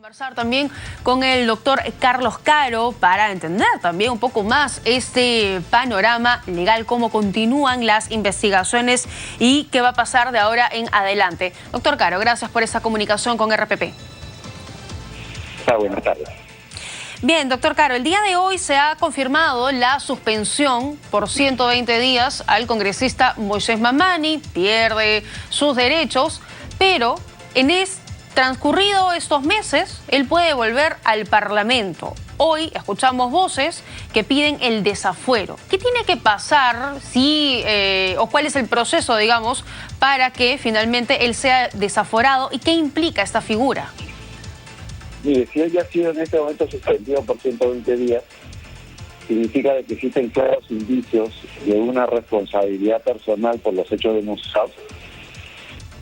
Conversar también con el doctor Carlos Caro para entender también un poco más este panorama legal, cómo continúan las investigaciones y qué va a pasar de ahora en adelante. Doctor Caro, gracias por esta comunicación con RPP. Buenas tardes. Bien, doctor Caro, el día de hoy se ha confirmado la suspensión por 120 días al congresista Moisés Mamani, pierde sus derechos, pero transcurrido estos meses, él puede volver al Parlamento. Hoy escuchamos voces que piden el desafuero. ¿Qué tiene que pasar o cuál es el proceso, digamos, para que finalmente él sea desaforado y qué implica esta figura? Mire, si él ya ha sido en este momento suspendido por 120 días, significa que existen claros indicios de una responsabilidad personal por los hechos denunciados.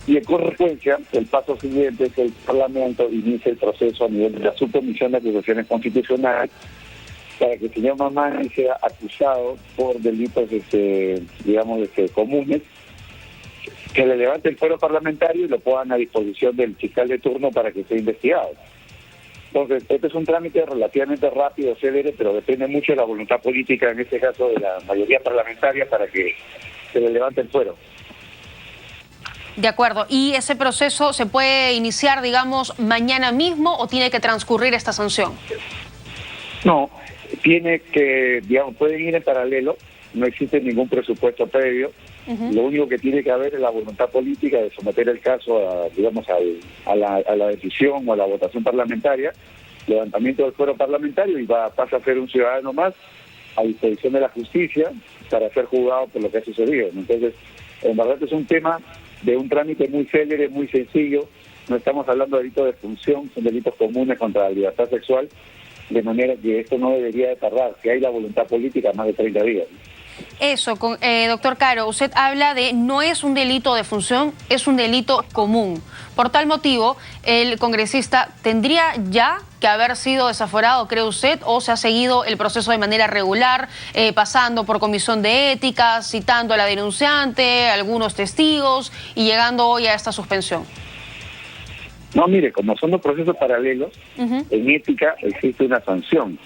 Y en consecuencia, el paso siguiente es que el Parlamento inicie el proceso a nivel de la Subcomisión de Acusaciones Constitucionales para que el señor Mamani sea acusado por delitos, comunes, que le levante el fuero parlamentario y lo pongan a disposición del fiscal de turno para que sea investigado. Entonces, este es un trámite relativamente rápido, célere, pero depende mucho de la voluntad política, en este caso de la mayoría parlamentaria, para que se le levante el fuero. De acuerdo. ¿Y ese proceso se puede iniciar, digamos, mañana mismo o tiene que transcurrir esta sanción? No, tiene que, pueden ir en paralelo, no existe ningún presupuesto previo. Lo único que tiene que haber es la voluntad política de someter el caso a la decisión o a la votación parlamentaria, levantamiento del fuero parlamentario y pasa a ser un ciudadano más a disposición de la justicia para ser juzgado por lo que ha sucedido. Entonces, en verdad es un tema de un trámite muy célere, muy sencillo. No estamos hablando de delitos de función, son delitos comunes contra la libertad sexual, de manera que esto no debería de tardar, que hay la voluntad política más de 30 días. Eso, doctor Caro, usted habla de no es un delito de función, es un delito común. Por tal motivo, el congresista tendría ya que haber sido desaforado, ¿cree usted, o se ha seguido el proceso de manera regular, pasando por comisión de ética, citando a la denunciante, algunos testigos y llegando hoy a esta suspensión? No, mire, como son dos procesos paralelos, en ética existe una sanción.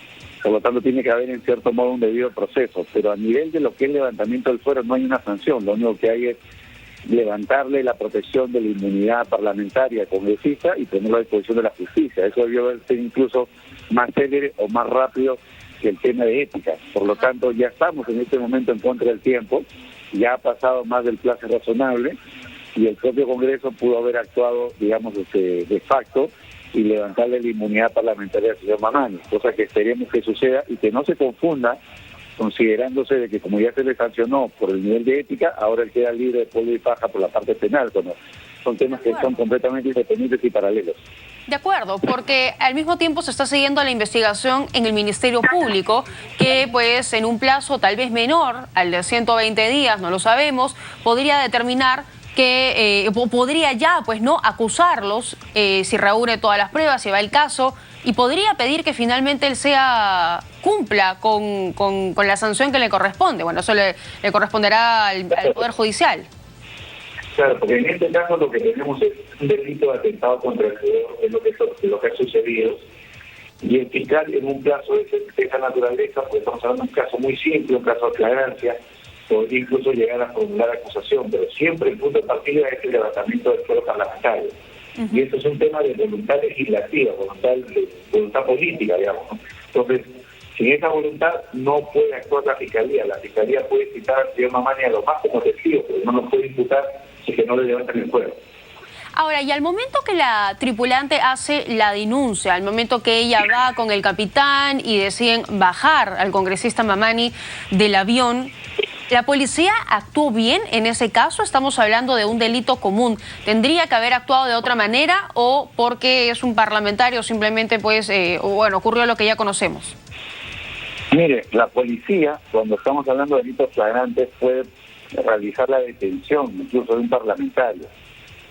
Por lo tanto, tiene que haber en cierto modo un debido proceso. Pero a nivel de lo que es levantamiento del fuero no hay una sanción. Lo único que hay es levantarle la protección de la inmunidad parlamentaria congresista y ponerlo a disposición de la justicia. Eso debió ser incluso más célere o más rápido que el tema de ética. Por lo tanto, ya estamos en este momento en contra del tiempo. Ya ha pasado más del plazo razonable y el propio Congreso pudo haber actuado, de facto y levantarle la inmunidad parlamentaria al señor Mamani, cosa que esperemos que suceda y que no se confunda, considerándose de que como ya se le sancionó por el nivel de ética, ahora él queda libre de polvo y paja por la parte penal, cuando son temas que son completamente independientes y paralelos. De acuerdo, porque al mismo tiempo se está siguiendo la investigación en el Ministerio Público, que pues en un plazo tal vez menor al de 120 días, no lo sabemos, podría determinar que podría ya, pues no, acusarlos si reúne todas las pruebas, si va el caso, y podría pedir que finalmente él cumpla con la sanción que le corresponde. Bueno, eso le corresponderá al Poder Judicial. Claro, porque en este caso lo que tenemos es un delito de atentado contra el deudor, de lo que ha sucedido, y el fiscal en un plazo de esa naturaleza, porque estamos hablando de un caso muy simple, un caso de flagrancia, podría incluso llegar a formular acusación, pero siempre el punto de partida es el levantamiento del fuero parlamentario. Y eso es un tema de voluntad legislativa, voluntad política, digamos, ¿no? Entonces, sin esa voluntad no puede actuar la Fiscalía. La Fiscalía puede citar al señor Mamani a lo más como testigo, pero no nos puede imputar si que no le levantan el fuero. Ahora, y al momento que la tripulante hace la denuncia, al momento que ella va con el capitán y deciden bajar al congresista Mamani del avión, ¿la policía actuó bien en ese caso? Estamos hablando de un delito común. ¿Tendría que haber actuado de otra manera o porque es un parlamentario simplemente ocurrió lo que ya conocemos? Mire, la policía, cuando estamos hablando de delitos flagrantes, puede realizar la detención incluso de un parlamentario.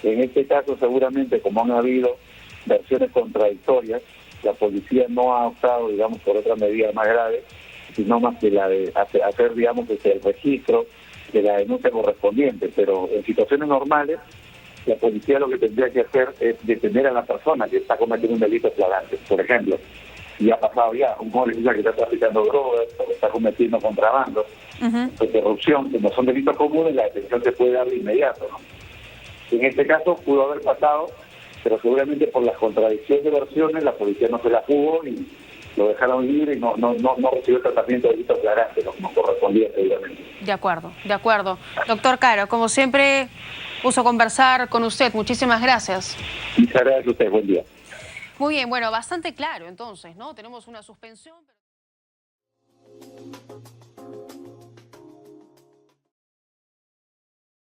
En este caso, seguramente, como han habido versiones contradictorias, la policía no ha optado, por otra medida más grave, sino más que la de hacer, el registro de la denuncia correspondiente. Pero en situaciones normales, la policía lo que tendría que hacer es detener a la persona que está cometiendo un delito flagrante. Por ejemplo, si ha pasado ya un policía que está traficando drogas o está cometiendo contrabando, o corrupción, como son delitos comunes, la detención se puede dar de inmediato, ¿no? En este caso pudo haber pasado, pero seguramente por las contradicciones de versiones la policía no se la jugó y lo dejaron libre y no recibió tratamiento de delito flagrante, ¿no? Como correspondía seguramente. De acuerdo, de acuerdo. Doctor Caro, como siempre, gusto conversar con usted. Muchísimas gracias. Muchas gracias a usted. Buen día. Muy bien, bueno, bastante claro entonces, ¿no? Tenemos una suspensión.